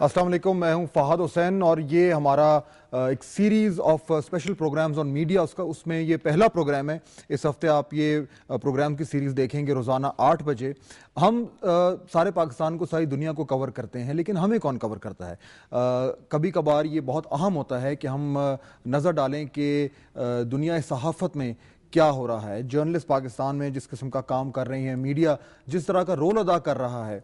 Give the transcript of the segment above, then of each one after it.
السلام علیکم، میں ہوں فہد حسین اور یہ ہمارا ایک series of special programmes on media اس میں یہ پہلا پروگرام ہے۔ اس ہفتے آپ یہ پروگرام کی سیریز دیکھیں گے روزانہ 8 بجے۔ ہم سارے پاکستان کو، ساری دنیا کو کور کرتے ہیں، لیکن ہمیں کون کور کرتا ہے؟ کبھی کبھار یہ بہت اہم ہوتا ہے کہ ہم نظر ڈالیں کہ دنیا صحافت میں کیا ہو رہا ہے، جرنلسٹ پاکستان میں جس قسم کا کام کر رہے ہیں، میڈیا جس طرح کا رول ادا کر رہا ہے،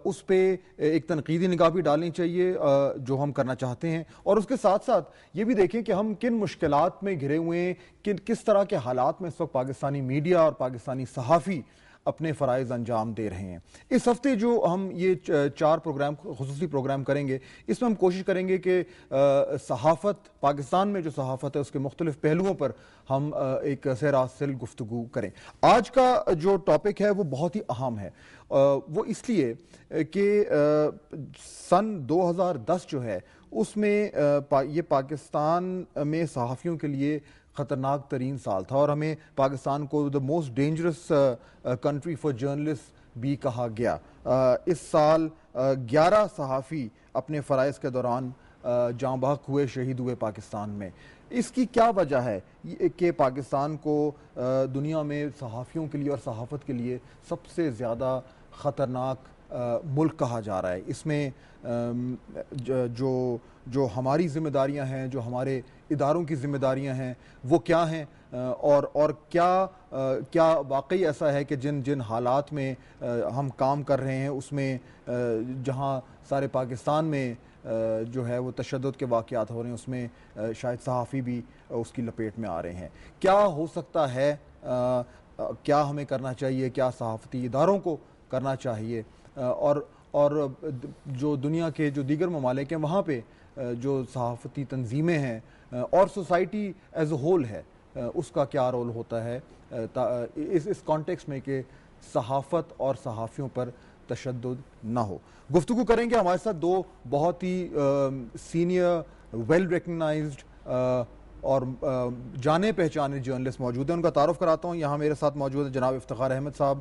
اس پہ ایک تنقیدی نگاہ بھی ڈالنی چاہیے جو ہم کرنا چاہتے ہیں، اور اس کے ساتھ ساتھ یہ بھی دیکھیں کہ ہم کن مشکلات میں گھرے ہوئے ہیں، کس طرح کے حالات میں اس وقت پاکستانی میڈیا اور پاکستانی صحافی اپنے فرائض انجام دے رہے ہیں۔ اس ہفتے جو ہم یہ 4 پروگرام خصوصی پروگرام کریں گے، اس میں ہم کوشش کریں گے کہ صحافت، پاکستان میں جو صحافت ہے اس کے مختلف پہلوؤں پر ہم ایک سیر حاصل گفتگو کریں۔ آج کا جو ٹاپک ہے وہ بہت ہی اہم ہے، وہ اس لیے کہ سن 2010 جو ہے اس میں یہ پاکستان میں صحافیوں کے لیے خطرناک ترین سال تھا، اور ہمیں پاکستان کو the most dangerous country for journalists بھی کہا گیا۔ اس سال 11 صحافی اپنے فرائض کے دوران جاں بحق ہوئے، شہید ہوئے پاکستان میں۔ اس کی کیا وجہ ہے کہ پاکستان کو دنیا میں صحافیوں کے لیے اور صحافت کے لیے سب سے زیادہ خطرناک ملک کہا جا رہا ہے؟ اس میں جو ہماری ذمہ داریاں ہیں، جو ہمارے اداروں کی ذمہ داریاں ہیں، وہ کیا ہیں، اور کیا واقعی ایسا ہے کہ جن حالات میں ہم کام کر رہے ہیں اس میں جہاں سارے پاکستان میں جو ہے وہ تشدد کے واقعات ہو رہے ہیں، اس میں شاید صحافی بھی اس کی لپیٹ میں آ رہے ہیں؟ کیا ہو سکتا ہے؟ کیا ہمیں کرنا چاہیے؟ کیا صحافتی اداروں کو کرنا چاہیے؟ اور جو دنیا کے جو دیگر ممالک ہیں وہاں پہ جو صحافتی تنظیمیں ہیں اور سوسائٹی ایز اے ہول ہے، اس کا کیا رول ہوتا ہے اس کانٹیکس میں کہ صحافت اور صحافیوں پر تشدد نہ ہو؟ گفتگو کریں گے ہمارے ساتھ 2 بہت ہی سینئر ویل ریکگنائزڈ اور جانے پہچانے جرنلسٹ موجود ہیں۔ ان کا تعارف کراتا ہوں۔ یہاں میرے ساتھ موجود ہے جناب افتخار احمد صاحب،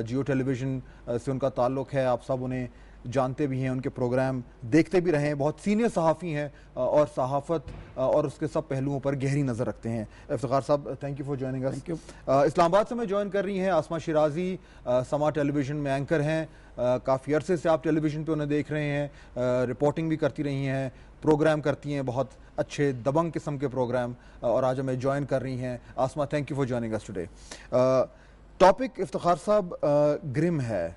جیو ٹیلی ویژن سے ان کا تعلق ہے، آپ سب انہیں جانتے بھی ہیں، ان کے پروگرام دیکھتے بھی رہے ہیں، بہت سینئر صحافی ہیں اور صحافت اور اس کے سب پہلوؤں پر گہری نظر رکھتے ہیں۔ افتخار صاحب، تھینک یو فار جوائننگ اس۔ اسلام آباد سے میں جوائن کر رہی ہیں آسما شیرازی، سما ٹیلی ویژن میں اینکر ہیں، کافی عرصے سے آپ ٹیلی ویژن پہ انہیں دیکھ رہے ہیں، رپورٹنگ بھی کرتی رہی ہیں، پروگرام کرتی ہیں، بہت اچھے دبنگ قسم کے پروگرام، اور آج ہمیں جوائن کر رہی ہیں۔ Asma, thank you for joining us today. Topic Iftikhar sahab گرم ہے۔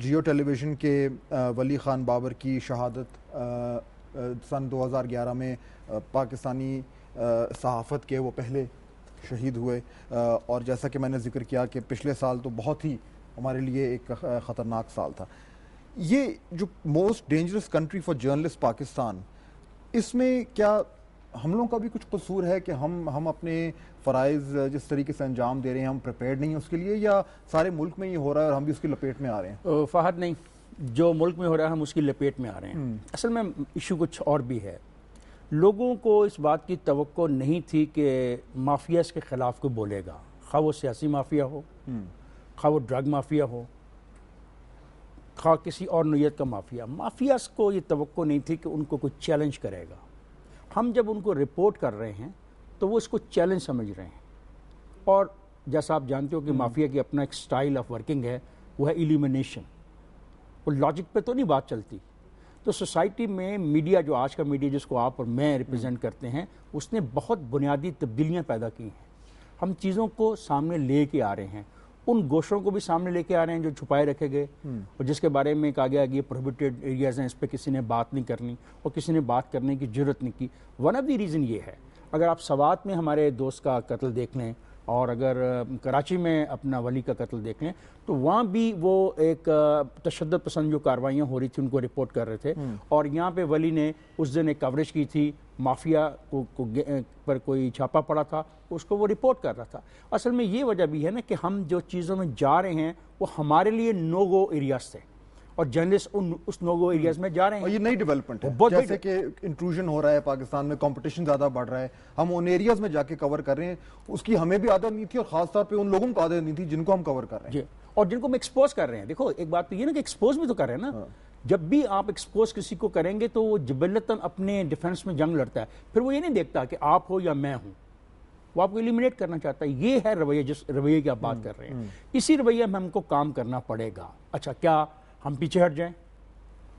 جیو ٹیلی ویژن کے ولی خان بابر کی شہادت سن 2011 میں پاکستانی صحافت کے وہ پہلے شہید ہوئے، اور جیسا کہ میں نے ذکر کیا کہ پچھلے سال تو بہت ہی ہمارے لیے ایک خطرناک سال تھا۔ یہ جو most dangerous country for journalist Pakistan, اس میں کیا ہم لوگوں کا بھی کچھ قصور ہے کہ ہم اپنے فرائض جس طریقے سے انجام دے رہے ہیں ہم پریپیئرڈ نہیں ہیں اس کے لیے، یا سارے ملک میں یہ ہو رہا ہے اور ہم بھی اس کی لپیٹ میں آ رہے ہیں؟ فہد، نہیں، جو ملک میں ہو رہا ہے ہم اس کی لپیٹ میں آ رہے ہیں۔ اصل میں ایشو کچھ اور بھی ہے۔ لوگوں کو اس بات کی توقع نہیں تھی کہ مافیاز کے خلاف کوئی بولے گا، خواہ وہ سیاسی مافیا ہو، خواہ وہ ڈرگ مافیا ہو، خواہ کسی اور نوعیت کا مافیا۔ مافیاز کو یہ توقع نہیں تھی کہ ان کو کوئی چیلنج کرے گا۔ ہم جب ان کو رپورٹ کر رہے ہیں تو وہ اس کو چیلنج سمجھ رہے ہیں، اور جیسا آپ جانتے ہو کہ مافیا کی اپنا ایک سٹائل آف ورکنگ ہے، وہ ہے ایلیمینیشن۔ وہ لاجک پہ تو نہیں بات چلتی۔ تو سوسائٹی میں میڈیا، جو آج کا میڈیا جس کو آپ اور میں ریپرزینٹ کرتے ہیں، اس نے بہت بنیادی تبدیلیاں پیدا کی ہیں۔ ہم چیزوں کو سامنے لے کے آ رہے ہیں، ان گوشوں کو بھی سامنے لے کے آ رہے ہیں جو چھپائے رکھے گئے اور جس کے بارے میں کہا گیا کہ یہ پروہیبٹڈ ایریاز ہیں، اس پہ کسی نے بات نہیں کرنی اور کسی نے بات کرنے کی جرت نہیں کی۔ ون آف دی ریزن یہ ہے، اگر آپ سوات میں ہمارے دوست کا قتل دیکھ لیں اور اگر کراچی میں اپنا ولی کا قتل دیکھ لیں تو وہاں بھی وہ ایک تشدد پسند جو کاروائیاں ہو رہی تھیں ان کو رپورٹ کر رہے تھے، اور یہاں پہ ولی نے اس دن ایک کوریج کی تھی، مافیا پر کوئی چھاپا پڑا تھا، اس کو وہ رپورٹ کر رہا تھا۔ اصل میں یہ وجہ بھی ہے نا کہ ہم جو چیزوں میں جا رہے ہیں وہ ہمارے لیے نو گو ایریاز تھے، اور جرنلسٹ اس نو گو ایریاز میں جا رہے ہیں. اور یہ نئی ڈیولپمنٹ ہے, جیسے کہ انٹروژن ہو رہا ہے پاکستان میں, کمپٹیشن زیادہ بڑھ رہا ہے, ہم ان ایریاز میں جا کے کور کر رہے ہیں. اس کی ہمیں بھی عادت نہیں تھی, اور خاص طور پہ ان لوگوں کو عادت نہیں تھی جن کو ہم کور کر رہے ہیں, اور جن کو ہم ایکسپوز کر رہے ہیں. دیکھو ایک بات تو یہ نا کہ ایکسپوز بھی تو کر رہے ہیں نا. جب بھی آپ ایکسپوز کسی کو کریں گے تو وہ جبلتاً اپنے ڈیفنس میں جنگ لڑتا ہے, پھر وہ یہ نہیں دیکھتا کہ آپ ہو یا میں ہوں, وہ آپ کو ایلیمنیٹ کرنا چاہتا ہے. یہ ہے رویہ, جس رویے کی آپ بات کر رہے ہیں. اسی رویے میں ہم کو کام کرنا پڑے گا. اچھا, کیا ہم پیچھے ہٹ جائیں؟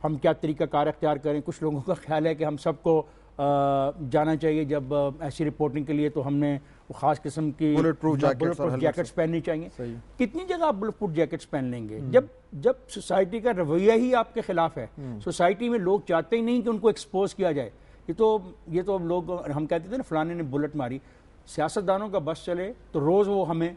ہم کیا طریقہ کار اختیار کریں؟ کچھ لوگوں کا خیال ہے کہ ہم سب کو جانا چاہیے جب ایسی رپورٹنگ کے لیے, تو ہم نے خاص قسم کی بلٹ پروف جیکٹس پہننی چاہیے. کتنی جگہ آپ بلٹ پروف جیکٹس پہن لیں گے جب سوسائٹی کا رویہ ہی آپ کے خلاف ہے؟ سوسائٹی میں لوگ چاہتے ہی نہیں کہ ان کو ایکسپوز کیا جائے. یہ تو لوگ, ہم کہتے تھے نا فلانے نے بلٹ ماری. سیاستدانوں کا بس چلے تو روز وہ ہمیں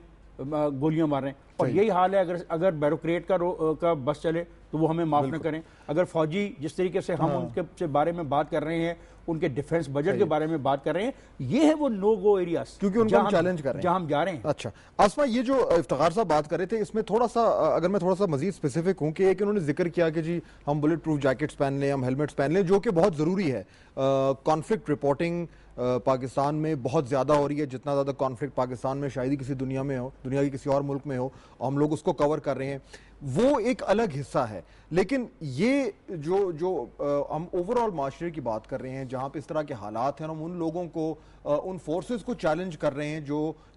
گولیاں مار رہے ہیں, اور یہی حال ہے اگر بیوروکریٹ کا بس چلے تو وہ ہمیں معاف نہ کریں. اگر فوجی جس طریقے سے ہم ان کے بارے میں بات کر رہے ہیں, ان کے ڈیفنس بجٹ کے بارے میں بات کر رہے ہیں, یہ ہے وہ نو گو ایریاز کیونکہ ان کو ہم چیلنج کر رہے ہیں جہاں ہم جا رہے ہیں. اچھا آسما, یہ جو افتخار صاحب بات کر رہے تھے, اس میں تھوڑا سا اگر میں تھوڑا سا مزید اسپیسیفک ہوں, کہ ایک انہوں نے ذکر کیا کہ جی ہم بلٹ پروف جیکٹس پہن لیں, ہم ہیلمٹس پہن لیں, جو کہ بہت ضروری ہے. کانفلکٹ رپورٹنگ پاکستان میں بہت زیادہ ہو رہی ہے, جتنا زیادہ کانفلکٹ پاکستان میں شاید ہی کسی دنیا میں ہو, دنیا کی کسی اور ملک میں ہو, ہم لوگ اس کو کور کر رہے ہیں. وہ ایک الگ حصہ ہے. لیکن یہ جو ہم اوور آل معاشرے کی بات کر رہے ہیں, جہاں پہ اس طرح کے حالات ہیں, ہم ان لوگوں کو, ان فورسز کو چیلنج کر رہے ہیں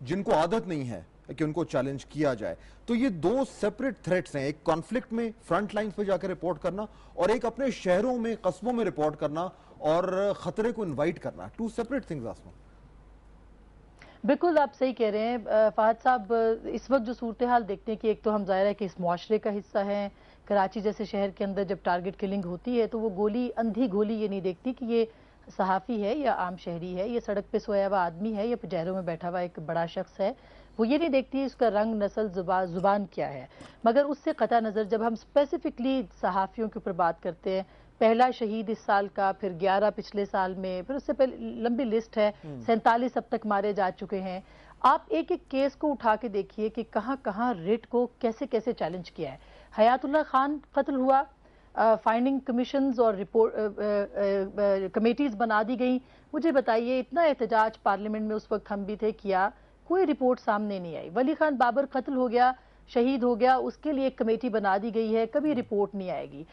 جن کو عادت نہیں ہے کہ ان کو چیلنج کیا جائے. تو یہ دو سیپریٹ تھریٹس ہیں, ایک کانفلکٹ میں فرنٹ لائنز پہ جا کے رپورٹ کرنا, اور ایک اپنے شہروں میں, قصبوں میں رپورٹ کرنا اور خطرے کو انوائٹ کرنا. To separate things. آسما بالکل آپ صحیح کہہ رہے ہیں فہد صاحب. اس وقت جو صورتحال دیکھتے ہیں کہ ایک تو ہم ظاہر ہے کہ اس معاشرے کا حصہ ہیں. کراچی جیسے شہر کے اندر جب ٹارگٹ کلنگ ہوتی ہے تو وہ گولی, اندھی گولی یہ نہیں دیکھتی کہ یہ صحافی ہے یا عام شہری ہے, یہ سڑک پہ سویا ہوا آدمی ہے یا پجیروں میں بیٹھا ہوا ایک بڑا شخص ہے. وہ یہ نہیں دیکھتی اس کا رنگ, نسل, زبان کیا ہے. مگر اس سے قطع نظر جب ہم اسپیسیفکلی صحافیوں کے اوپر بات کرتے ہیں, پہلا شہید اس سال کا, پھر 11 پچھلے سال میں, پھر اس سے پہلے لمبی لسٹ ہے, 47 اب تک مارے جا چکے ہیں. آپ ایک ایک کیس کو اٹھا کے دیکھیے کہ کہاں کہاں ریٹ کو کیسے کیسے چیلنج کیا ہے. حیات اللہ خان قتل ہوا, فائنڈنگ کمیشنز اور کمیٹیز بنا دی گئیں. مجھے بتائیے, اتنا احتجاج پارلیمنٹ میں اس وقت ہم بھی تھے کیا, کوئی رپورٹ سامنے نہیں آئی. ولی خان بابر قتل ہو گیا, شہید ہو گیا, اس کے لیے ایک کمیٹی بنا دی گئی ہے, کبھی رپورٹ نہیں آئے گی.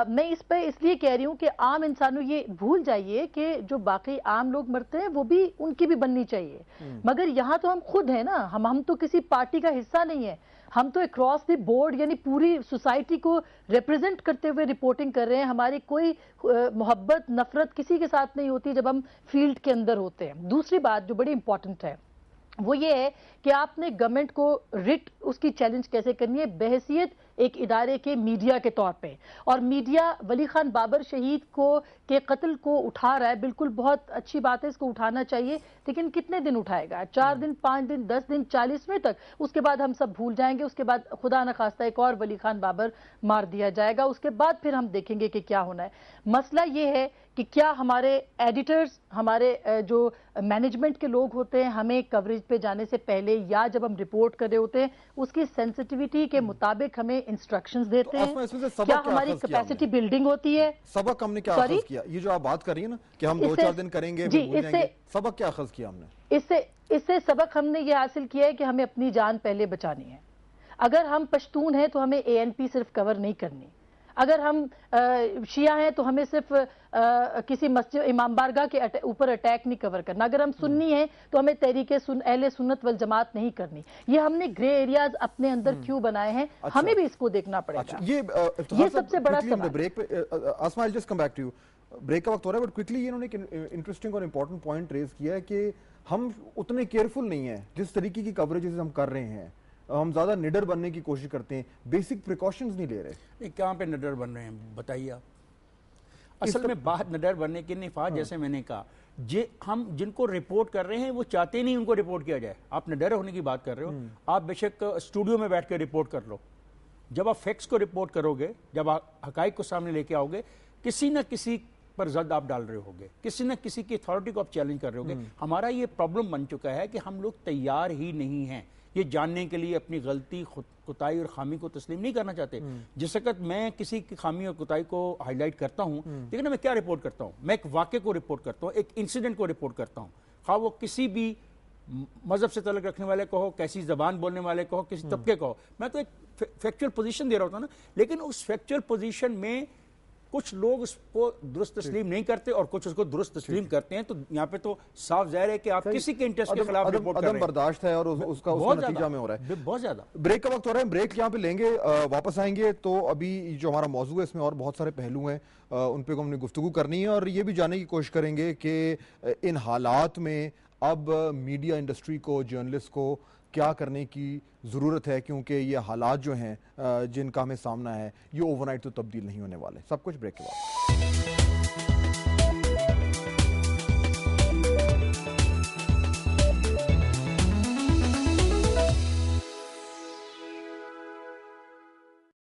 میں اس پہ اس لیے کہہ رہی ہوں کہ عام انسانوں, یہ بھول جائیے کہ جو باقی عام لوگ مرتے ہیں وہ بھی, ان کی بھی بننی چاہیے. مگر یہاں تو ہم خود ہیں نا, ہم تو کسی پارٹی کا حصہ نہیں ہیں, ہم تو اکراس دی بورڈ یعنی پوری سوسائٹی کو ریپرزینٹ کرتے ہوئے رپورٹنگ کر رہے ہیں. ہماری کوئی محبت نفرت کسی کے ساتھ نہیں ہوتی جب ہم فیلڈ کے اندر ہوتے ہیں. دوسری بات جو بڑی امپورٹنٹ ہے وہ یہ ہے کہ آپ نے گورنمنٹ کو ریٹ اس کی چیلنج کیسے کرنی ہے بحیثیت ایک ادارے کے میڈیا کے طور پہ. اور میڈیا ولی خان بابر شہید کے قتل کو اٹھا رہا ہے, بالکل بہت اچھی بات ہے, اس کو اٹھانا چاہیے, لیکن کتنے دن اٹھائے گا؟ 4 دن, 5 دن, 10 دن, 40ویں تک. اس کے بعد ہم سب بھول جائیں گے, اس کے بعد خدا نخواستہ ایک اور ولی خان بابر مار دیا جائے گا, اس کے بعد پھر ہم دیکھیں گے کہ کیا ہونا ہے. مسئلہ یہ ہے کہ کیا ہمارے ایڈیٹرز, ہمارے جو مینجمنٹ کے لوگ ہوتے ہیں, ہمیں کوریج پہ جانے سے پہلے یا جب ہم رپورٹ کر رہے ہوتے ہیں اس کی سینسٹیویٹی کے مطابق ہمیں انسٹرکشنز دیتے ہیں؟ کیا ہماری کیپیسٹی بلڈنگ ہوتی ہے؟ سبق ہم نے کیا اخذ کیا؟ یہ جو آپ بات کر رہی ہیں نا کہ ہم 2-4 دن کریں گے, سبق کیا اخذ کیا ہم نے؟ اس سے سبق ہم نے یہ حاصل کیا ہے کہ ہمیں اپنی جان پہلے بچانی ہے. اگر ہم پشتون ہیں تو ہمیں ANP صرف کور نہیں کرنی. اگر ہم شیعہ ہیں تو ہمیں صرف کسی مسجد امام بارگاہ کے اوپر اٹیک نہیں کور کرنا. اگر ہم سنی ہیں تو ہمیں تحریک اہل سنت والجماعت نہیں کرنی. یہ ہم نے گرے ایریاز اپنے اندر کیوں بنائے ہیں, ہمیں بھی اس کو دیکھنا پڑے گا. یہ سب سے بڑا سوال. آسما I'll just come back to you. Break کا وقت ہو رہا ہے, بٹ کوئکلی انہوں نے ایک انٹرسٹنگ اور امپورٹنٹ پوائنٹ ریز کیا ہے کہ ہم اتنے کیئرفل نہیں ہیں جس طریقے کی کوریجز ہم کر رہے ہیں. ہم زیادہ نڈر بننے کی کوشش کرتے ہیں, بیسک پریکاشنز نہیں لے رہے. کہاں پہ نڈر بن رہے ہیں بتائیے آپ؟ اصل میں بات نڈر بننے کی نہیں فہد, جیسے میں نے کہا, ہم جن کو رپورٹ کر رہے ہیں وہ چاہتے نہیں ان کو رپورٹ کیا جائے. آپ نڈر ہونے کی بات کر رہے ہو, آپ بے شک اسٹوڈیو میں بیٹھ کے رپورٹ کر لو. جب آپ فیکٹس کو رپورٹ کرو گے, جب آپ حقائق کو سامنے لے کے آؤ گے, کسی نہ کسی پر زد آپ ڈال رہے ہوگے, کسی نہ کسی کی اتھارٹی کو آپ چیلنج کر رہے ہوگے. ہمارا یہ پرابلم بن چکا ہے کہ ہم لوگ تیار ہی نہیں ہیں. یہ جاننے کے لیے اپنی غلطی کوتاہی اور خامی کو تسلیم نہیں کرنا چاہتے. جس وقت میں کسی کی خامی اور کوتاہی کو ہائی لائٹ کرتا ہوں، دیکھیں نا میں کیا رپورٹ کرتا ہوں، میں ایک واقعے کو رپورٹ کرتا ہوں، ایک انسیڈنٹ کو رپورٹ کرتا ہوں، خواہ وہ کسی بھی مذہب سے تعلق رکھنے والے کو ہو، کیسی زبان بولنے والے کو ہو، کسی طبقے کو ہو. میں تو ایک فیکچوئل پوزیشن دے رہا ہوتا ہوں نا، لیکن اس فیکچوئل پوزیشن میں کچھ لوگ اس کو درست تسلیم نہیں کرتے اور کچھ اس کو درست تسلیم کرتے ہیں. تو یہاں پہ تو صاف ظاہر ہے کہ آپ کسی کے انٹرسٹ کے خلاف رپورٹ کر رہے ہیں. عدم برداشت ہے اور اس کا نتیجہ میں ہو رہا ہے. بہت زیادہ. بریک کا وقت ہو رہا ہے، بریک یہاں پہ لیں گے، واپس آئیں گے تو ابھی جو ہمارا موضوع ہے اس میں اور بہت سارے پہلو ہیں، ان پہ ہم نے گفتگو کرنی ہے اور یہ بھی جاننے کی کوشش کریں گے کہ ان حالات میں اب میڈیا انڈسٹری کو، جرنلسٹ کو کیا کرنے کی ضرورت ہے، کیونکہ یہ حالات جو ہیں جن کا ہمیں سامنا ہے یہ اوور نائٹ تو تبدیل نہیں ہونے والے. سب کچھ بریک کے بعد.